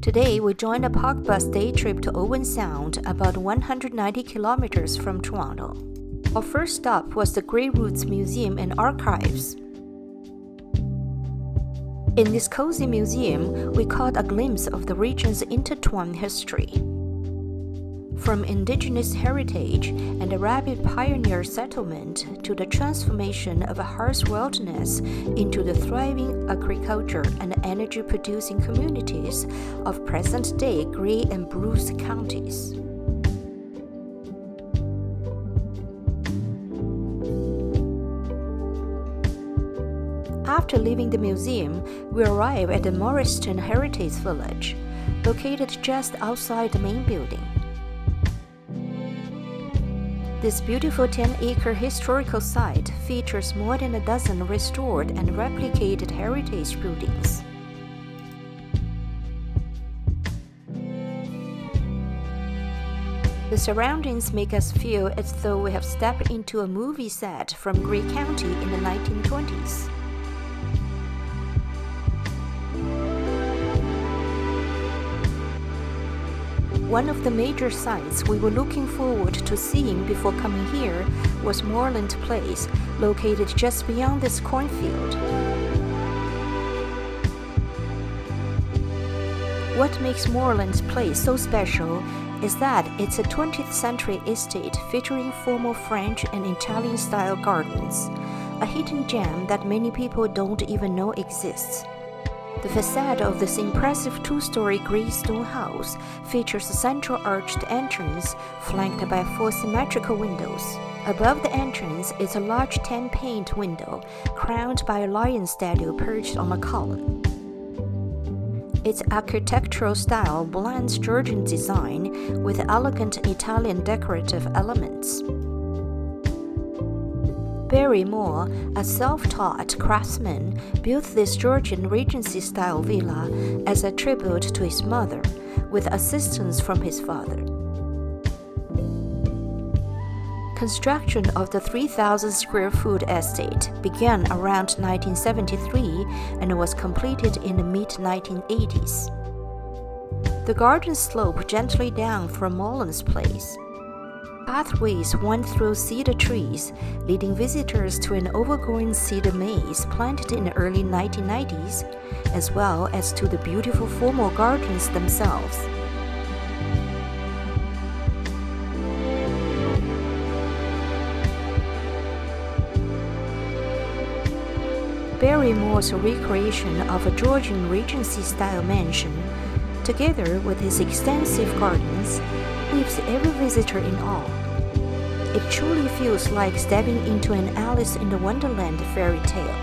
Today, we join a park bus day trip to Owen Sound, about 190 kilometers from Toronto. Our first stop was the Grey Roots Museum and Archives. In this cozy museum, we caught a glimpse of the region's intertwined history. From indigenous heritage and a rapid pioneer settlement to the transformation of a harsh wilderness into the thriving agriculture and energy-producing communities of present-day Grey and Bruce counties. After leaving the museum, we arrive at the Morriston Heritage Village, located just outside the main building. This beautiful 10-acre historical site features more than a dozen restored and replicated heritage buildings. The surroundings make us feel as though we have stepped into a movie set from Grey County in the 1920s. One of the major sites we were looking forward to seeing before coming here was Morland Place, located just beyond this cornfield. What makes Morland Place so special is that it's a 20th century estate featuring formal French and Italian-style gardens, a hidden gem that many people don't even know exists. The facade of this impressive two-story grey stone house features a central arched entrance flanked by 4 symmetrical windows. Above the entrance is a large tan-paned window crowned by a lion statue perched on a column. Its architectural style blends Georgian design with elegant Italian decorative elements. Barry Moore, a self-taught craftsman, built this Georgian Regency-style villa as a tribute to his mother, with assistance from his father. Construction of the 3,000 square foot estate began around 1973 and was completed in the mid-1980s. The gardens slope gently down from Morland's Place. Pathways wound through cedar trees, leading visitors to an overgrown cedar maze planted in the early 1990s, as well as to the beautiful formal gardens themselves. Barry Moore's recreation of a Georgian Regency-style mansion, together with his extensive gardens, leaves every visitor in awe. It truly feels like stepping into an Alice in the Wonderland fairy tale.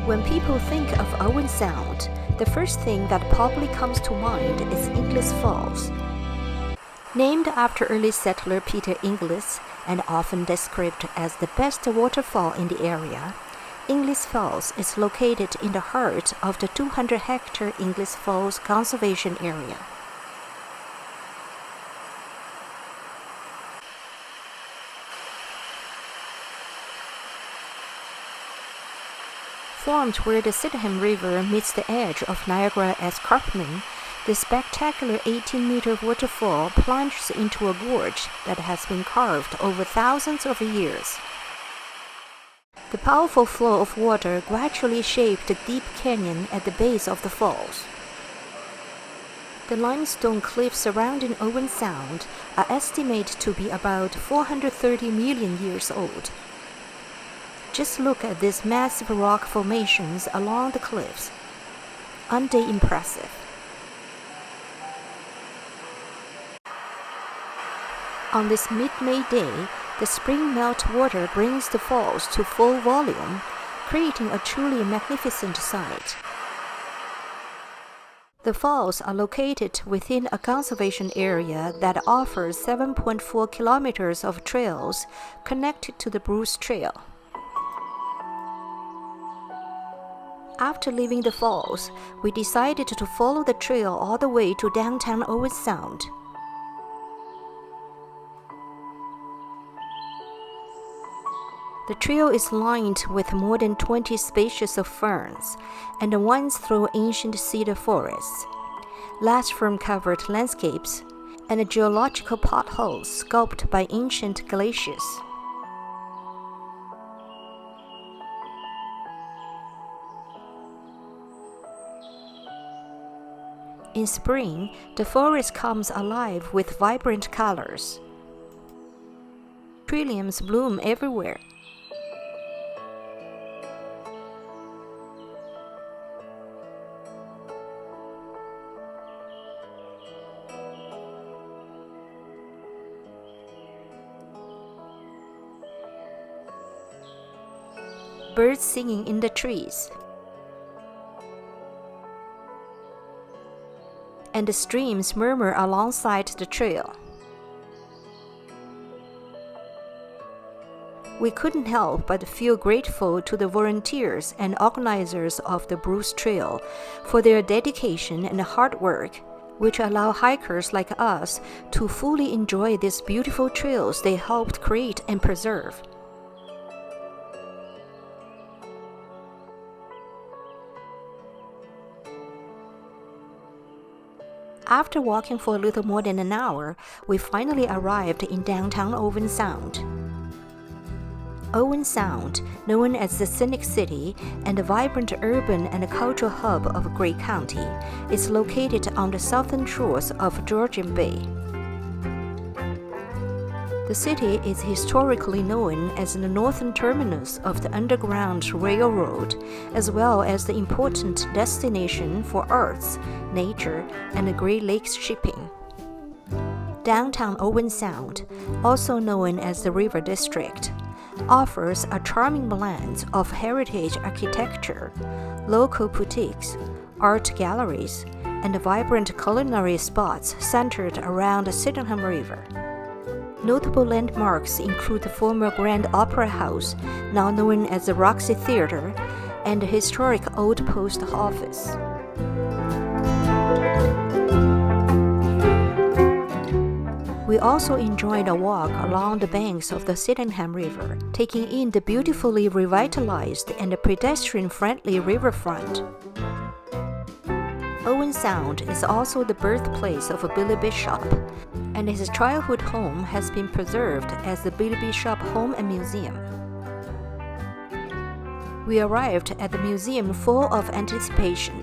When people think of Owen Sound, the first thing that probably comes to mind is Inglis Falls. Named after early settler Peter Inglis and often described as the best waterfall in the area, Inglis Falls is located in the heart of the 200-hectare Inglis Falls Conservation Area. Formed where the Sydenham River meets the edge of Niagara Escarpment, this spectacular 18-meter waterfall plunges into a gorge that has been carved over thousands of years. The powerful flow of water gradually shaped the deep canyon at the base of the falls. The limestone cliffs surrounding Owen Sound are estimated to be about 430 million years old. Just look at these massive rock formations along the cliffs. Aren't they impressive? On this mid-May day, the spring meltwater brings the falls to full volume, creating a truly magnificent sight. The falls are located within a conservation area that offers 7.4 kilometers of trails connected to the Bruce Trail. After leaving the falls, we decided to follow the trail all the way to downtown Owen Sound. The trail is lined with more than 20 species of ferns, and winds through ancient cedar forests, lush fern-covered landscapes, and geological potholes sculpted by ancient glaciers. In spring, the forest comes alive with vibrant colors. Trilliums bloom everywhere. Birds singing in the trees, and the streams murmur alongside the trail. We couldn't help but feel grateful to the volunteers and organizers of the Bruce Trail for their dedication and hard work, which allow hikers like us to fully enjoy these beautiful trails they helped create and preserve. After walking for a little more than an hour, we finally arrived in downtown Owen Sound. Owen Sound, known as the Scenic City and a vibrant urban and cultural hub of Grey County, is located on the southern shores of Georgian Bay. The city is historically known as the northern terminus of the Underground Railroad, as well as the important destination for arts, nature, and the Great Lakes shipping. Downtown Owen Sound, also known as the River District, offers a charming blend of heritage architecture, local boutiques, art galleries, and vibrant culinary spots centered around the Sydenham River. Notable landmarks include the former Grand Opera House, now known as the Roxy Theatre, and the historic Old Post Office. We also enjoyed a walk along the banks of the Sydenham River, taking in the beautifully revitalized and pedestrian-friendly riverfront. Owen Sound is also the birthplace of Billy Bishop, and his childhood home has been preserved as the Billy Bishop Home and Museum. We arrived at the museum full of anticipation,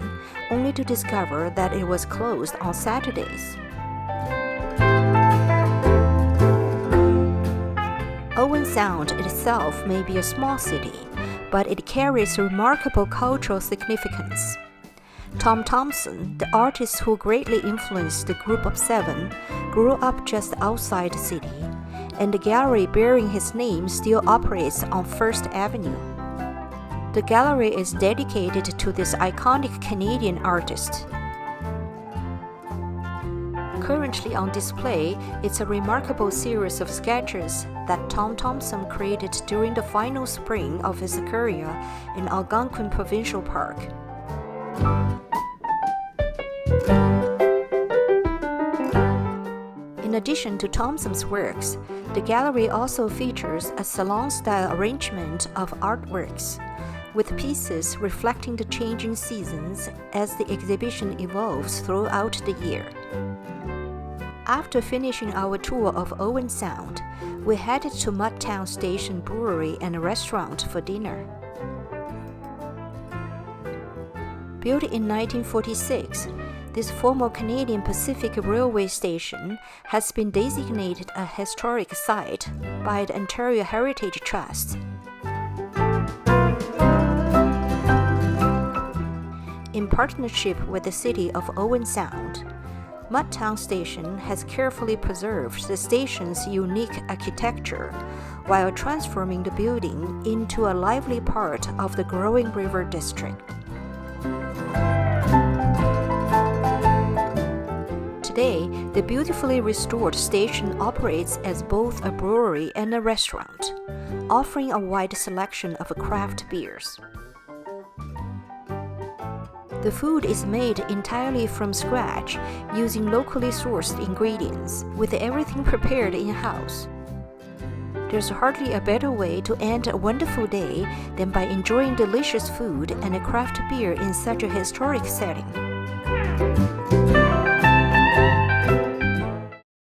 only to discover that it was closed on Saturdays. Owen Sound itself may be a small city, but it carries remarkable cultural significance. Tom Thompson, the artist who greatly influenced the Group of Seven, grew up just outside the city, and the gallery bearing his name still operates on First Avenue. The gallery is dedicated to this iconic Canadian artist. Currently on display is a remarkable series of sketches that Tom Thompson created during the final spring of his career in Algonquin Provincial Park. In addition to Thompson's works, the gallery also features a salon-style arrangement of artworks, with pieces reflecting the changing seasons as the exhibition evolves throughout the year. After finishing our tour of Owen Sound, we headed to Mudtown Station Brewery and Restaurant for dinner. Built in 1946, this former Canadian Pacific Railway station has been designated a historic site by the Ontario Heritage Trust. In partnership with the city of Owen Sound, Mudtown Station has carefully preserved the station's unique architecture while transforming the building into a lively part of the growing river district. Today, the beautifully restored station operates as both a brewery and a restaurant, offering a wide selection of craft beers. The food is made entirely from scratch, using locally sourced ingredients, with everything prepared in-house. There's hardly a better way to end a wonderful day than by enjoying delicious food and a craft beer in such a historic setting.